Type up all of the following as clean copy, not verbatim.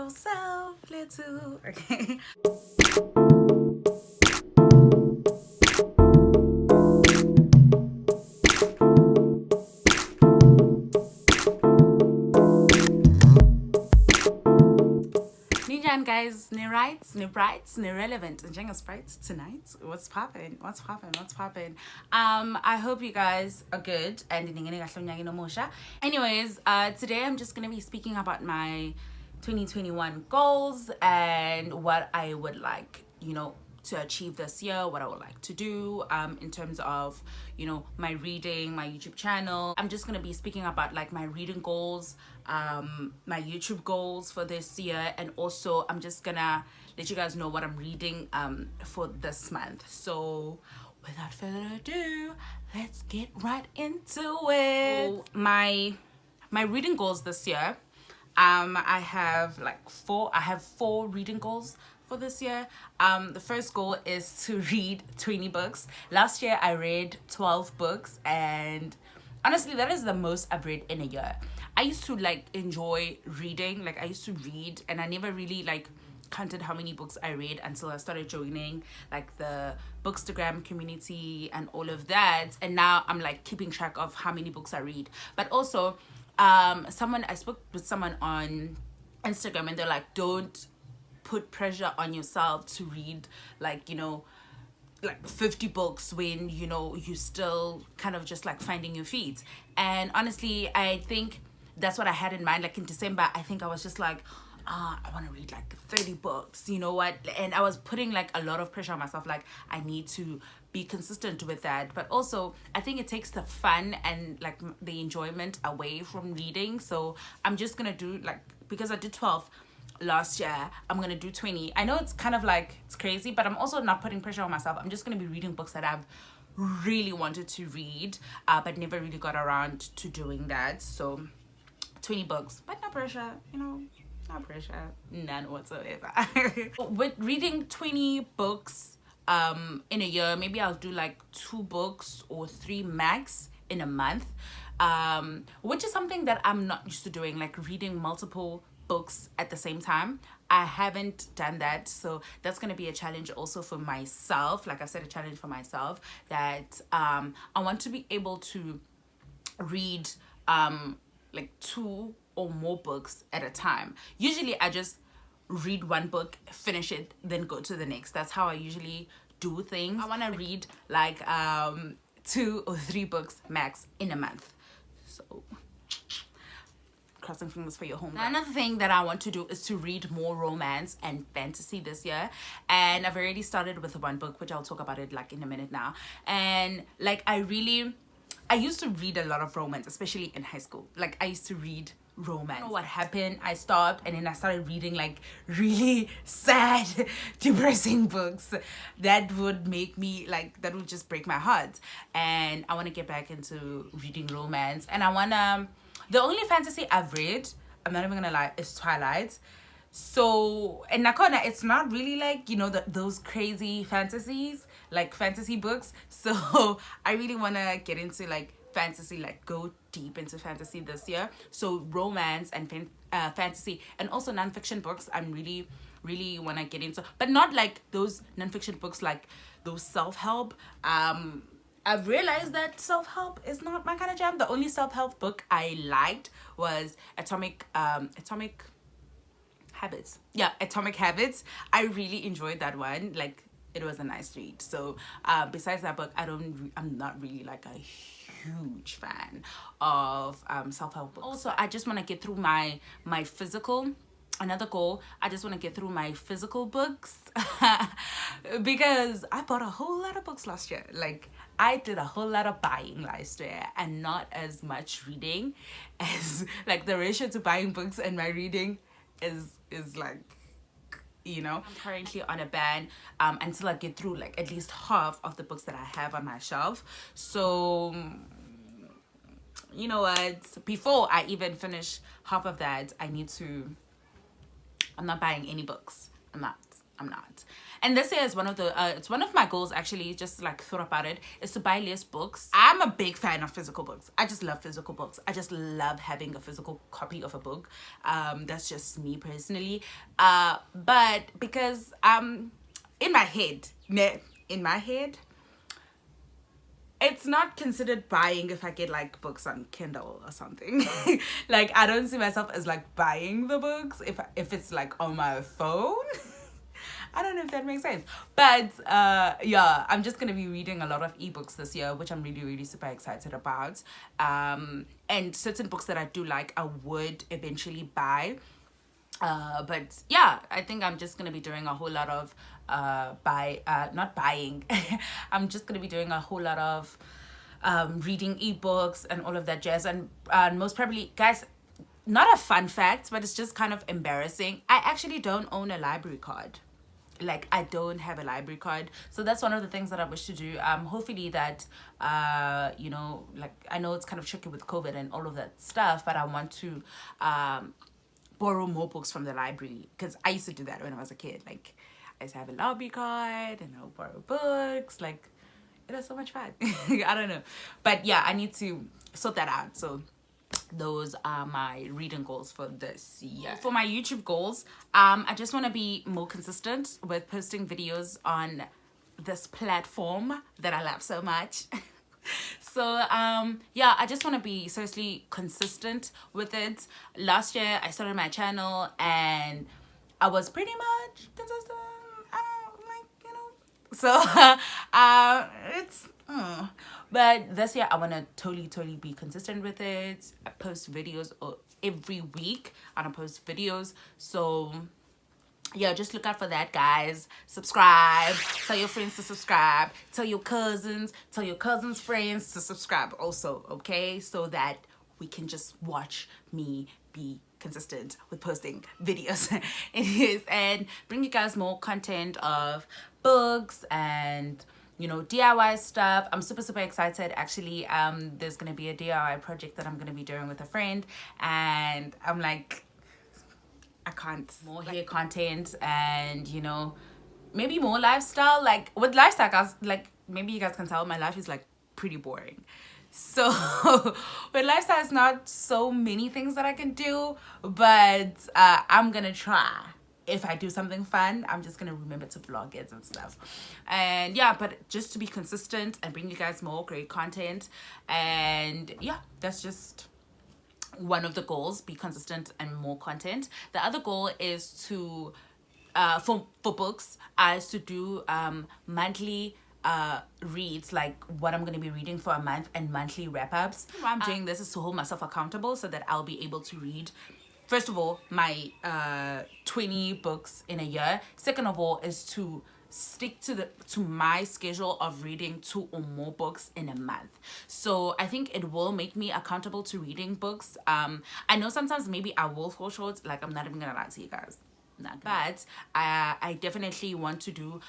yourself, little. Okay. Ninjan guys, new rights, new brights, new relevant, and Jenga sprites tonight. What's poppin'? What's poppin'? What's poppin'? I hope you guys are good and anyways, today I'm just gonna be speaking about my 2021 goals and what I would like, to achieve this year, what I would like to do in terms of, my reading, my YouTube channel. I'm just gonna be speaking about like my reading goals, my YouTube goals for this year, and also I'm just gonna let you guys know what I'm reading for this month. So without further ado, let's get right into it. So, my reading goals this year, I have four reading goals for this year. The first goal is to read 20 books. Last year I read 12 books, and honestly that is the most I've read in a year. I used to enjoy reading. I used to read, and I never really counted how many books I read until I started joining the Bookstagram community and all of that, and now I'm keeping track of how many books I read. But also I spoke with someone on Instagram, and they're like, don't put pressure on yourself to read 50 books when you still kind of just finding your feet. And honestly, I think that's what I had in mind. In December, I think I was just I want to read 30 books, you know what? And I was putting a lot of pressure on myself. I need to be consistent with that. But also, I think it takes the fun and the enjoyment away from reading. So I'm just gonna do because I did 12 last year, I'm gonna do 20. I know it's kind of it's crazy, but I'm also not putting pressure on myself. I'm just gonna be reading books that I've really wanted to read, but never really got around to doing that. So 20 books, but no pressure, no pressure, none whatsoever. With reading 20 books in a year, maybe I'll do 2 books or 3 max in a month, which is something that I'm not used to doing, reading multiple books at the same time. I haven't done that, so that's going to be a challenge also for myself. Like I said, a challenge for myself, that I want to be able to read 2 or more books at a time. Usually I just read one book, finish it, then go to the next. That's how I usually do things. I want to read 2 or 3 books max in a month. So crossing fingers for your home. Another thing that I want to do is to read more romance and fantasy this year, and I've already started with one book, which I'll talk about it in a minute now. And I used to read a lot of romance, especially in high school. I used to read romance. I don't know what happened. I stopped, and then I started reading really sad, depressing books that would make me that would just break my heart. And I want to get back into reading romance, and I want to. The only fantasy I've read, I'm not even gonna lie, is Twilight. So, and Nakona, it's not really those crazy fantasies, fantasy books. So I really want to get into fantasy, go deep into fantasy this year. So romance and fantasy, and also nonfiction books, I'm really want to get into, but not those nonfiction books, those self-help. I've realized that self-help is not my kind of jam. The only self-help book I liked was Atomic Habits. Yeah, Atomic Habits. I really enjoyed that one. It was a nice read. So besides that book, I'm not really a huge fan of self-help books. Also, I just want to get through my physical. Another goal, I just want to get through my physical books because I bought a whole lot of books last year. I did a whole lot of buying last year and not as much reading, as the ratio to buying books and my reading is I'm currently on a ban until I get through at least half of the books that I have on my shelf. So you know what, before I even finish half of that, I'm not buying any books. I'm not. I'm not. And this year is one of the it's one of my goals, actually, just like thought about it, is to buy less books. I'm a big fan of physical books. I just love physical books. I just love having a physical copy of a book. That's just me personally. But because in my head, it's not considered buying if I get like books on Kindle or something. Like, I don't see myself as like buying the books if it's like on my phone. I don't know if that makes sense. But yeah, I'm just gonna be reading a lot of ebooks this year, which I'm really, really super excited about. And certain books that I do like, I would eventually buy. But yeah, I think I'm just gonna be doing a whole lot of not buying. I'm just gonna be doing a whole lot of reading ebooks and all of that jazz. And most probably, guys, not a fun fact, but it's just kind of embarrassing, I actually don't own a library card. Like, I don't have a library card. So that's one of the things that I wish to do. Hopefully that you know, like, I know it's kind of tricky with COVID and all of that stuff, but I want to borrow more books from the library, because I used to do that when I was a kid. Like, I used to have a library card and I'll borrow books. Like, it was so much fun. I don't know, but yeah, I need to sort that out. So those are my reading goals for this year. For my YouTube goals, I just want to be more consistent with posting videos on this platform that I love so much. So yeah, I just want to be seriously consistent with it. Last year I started my channel and I was pretty much consistent. So it's but this year I want to totally be consistent with it. I post videos every week. I don't post videos, so yeah, just look out for that, guys. Subscribe, tell your friends to subscribe, tell your cousins friends to subscribe also, okay? So that we can just watch me be consistent with posting videos. It is, and bring you guys more content of books and, you know, DIY stuff. I'm super excited, actually. There's gonna be a DIY project that I'm gonna be doing with a friend, and I'm like, I can't. More hair content, and, you know, maybe more lifestyle. Like, with lifestyle, guys, like, maybe you guys can tell my life is like pretty boring. So with lifestyle, it's not so many things that I can do, but I'm gonna try. If I do something fun, I'm just gonna remember to vlog it and stuff. And yeah, but just to be consistent and bring you guys more great content. And yeah, that's just one of the goals, be consistent and more content. The other goal is to for books, is to do monthly reads, like what I'm going to be reading for a month, and monthly wrap-ups. Why I'm doing this is to hold myself accountable, so that I'll be able to read, first of all, my 20 books in a year. Second of all, is to stick to my schedule of reading 2 or more books in a month. So I think it will make me accountable to reading books. I know sometimes maybe I will fall short, like, I'm not even gonna lie to you guys, but I definitely want to do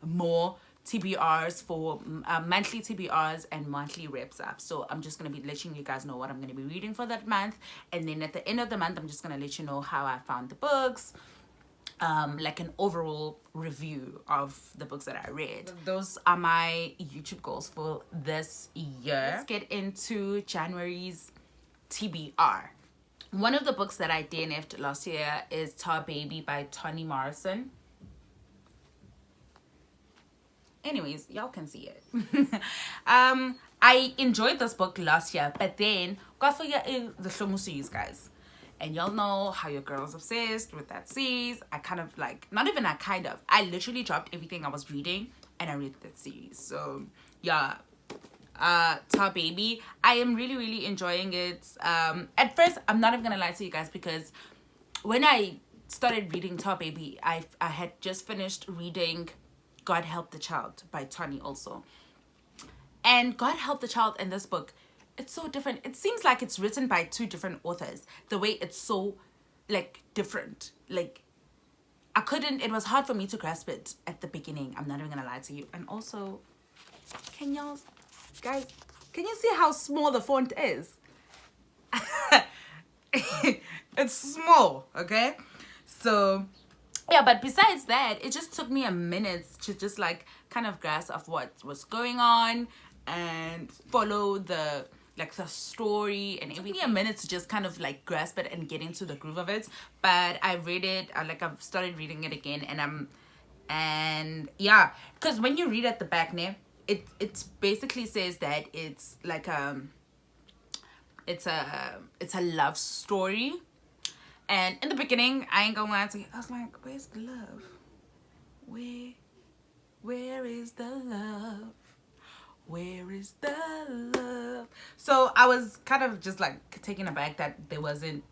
more TBRs, for monthly TBRs and monthly reps up. So I'm just going to be letting you guys know what I'm going to be reading for that month, and then at the end of the month I'm just going to let you know how I found the books, like an overall review of the books that I read. Those are my YouTube goals for this year. Let's get into January's TBR. One of the books that I DNF'd last year is Tar Baby by Toni Morrison. Anyways, y'all can see it. I enjoyed this book last year, but then got for the Shlomo series, guys. And y'all know how your girl's obsessed with that series. I kind of like, not even I kind of, I literally dropped everything I was reading and I read that series. So yeah, Tar Baby, I am really enjoying it. At first, I'm not even gonna lie to you guys, because when I started reading Tar Baby, I had just finished reading God Help the Child by Toni also. And God Help the Child in this book, it's so different. It seems like it's written by 2 different authors. The way it's so, like, different. Like, it was hard for me to grasp it at the beginning. I'm not even gonna lie to you. And also, can y'all, guys, can you see how small the font is? It's small, okay? So yeah, but besides that, it just took me a minute to just like kind of grasp of what was going on and follow the like the story, and it took me a minute to just kind of like grasp it and get into the groove of it. But I read it, like I've started reading it again, and yeah, because when you read at the back now, it basically says that it's like it's a love story. And in the beginning, I ain't gonna lie to you, I was like, where's the love? Where is the love? Where is the love? So I was kind of just like taken aback that there wasn't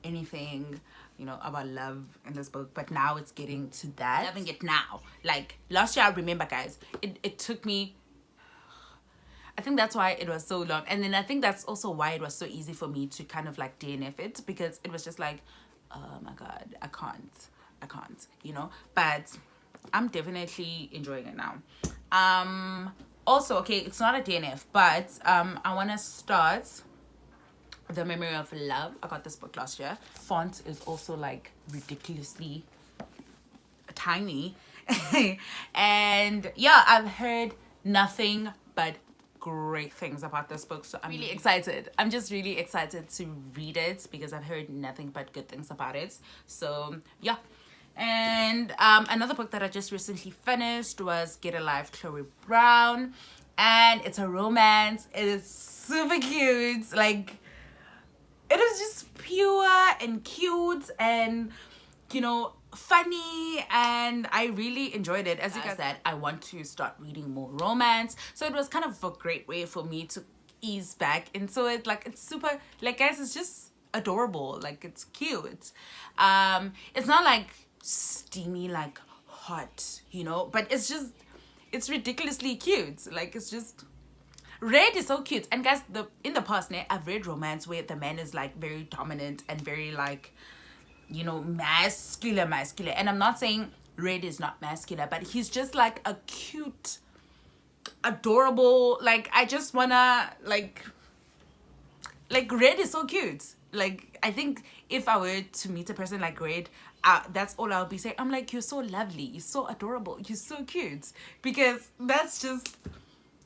anything, you know, about love in this book. But now it's getting to that. Loving it now. Like last year, I remember, guys, it took me, I think that's why it was so long. And then I think that's also why it was so easy for me to kind of like DNF it, because it was just like, oh my God, I can't, you know. But I'm definitely enjoying it now. Also, okay, it's not a DNF, but I want to start The Memory of Love. I got this book last year. Font is also like ridiculously tiny. And yeah, I've heard nothing but great things about this book, so I'm really excited. I'm just really excited to read it because I've heard nothing but good things about it. So yeah. And another book that I just recently finished was Get a Life, Chloe Brown, and it's a romance. It is super cute. Like, it is just pure and cute and, you know, funny, and I really enjoyed it. As you guys said, I want to start reading more romance, so it was kind of a great way for me to ease back into it. Like, it's super, like, guys, it's just adorable. Like, it's cute. It's not like steamy, like hot, you know, but it's ridiculously cute. Like, it's just, Red is so cute. And guys, in the past, I've read romance where the man is like very dominant and very like, you know, masculine. And I'm not saying Red is not masculine, but he's just like a cute, adorable, like, I just wanna like Red is so cute. Like, I think if I were to meet a person like Red, that's all I'll be saying. I'm like, you're so lovely, you're so adorable, you're so cute. Because that's just,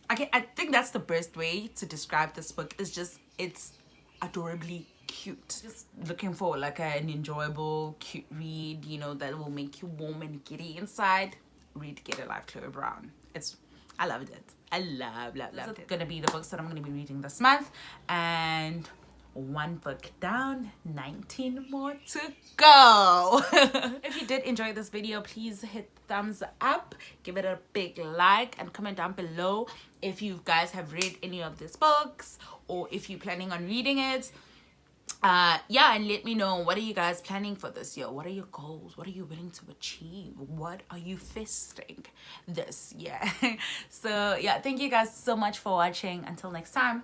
I think that's the best way to describe this book. Is just, it's adorably cute. Just looking for like an enjoyable, cute read, you know, that will make you warm and giddy inside. Read Get a Life, Chloe Brown. I loved it. I loved it. It's gonna be the books that I'm gonna be reading this month, and one book down, 19 more to go. If you did enjoy this video, please hit thumbs up, give it a big like, and comment down below if you guys have read any of these books, or if you're planning on reading it. Yeah, and let me know, what are you guys planning for this year? What are your goals? What are you willing to achieve? What are you fisting this year? So yeah, thank you guys so much for watching. Until next time.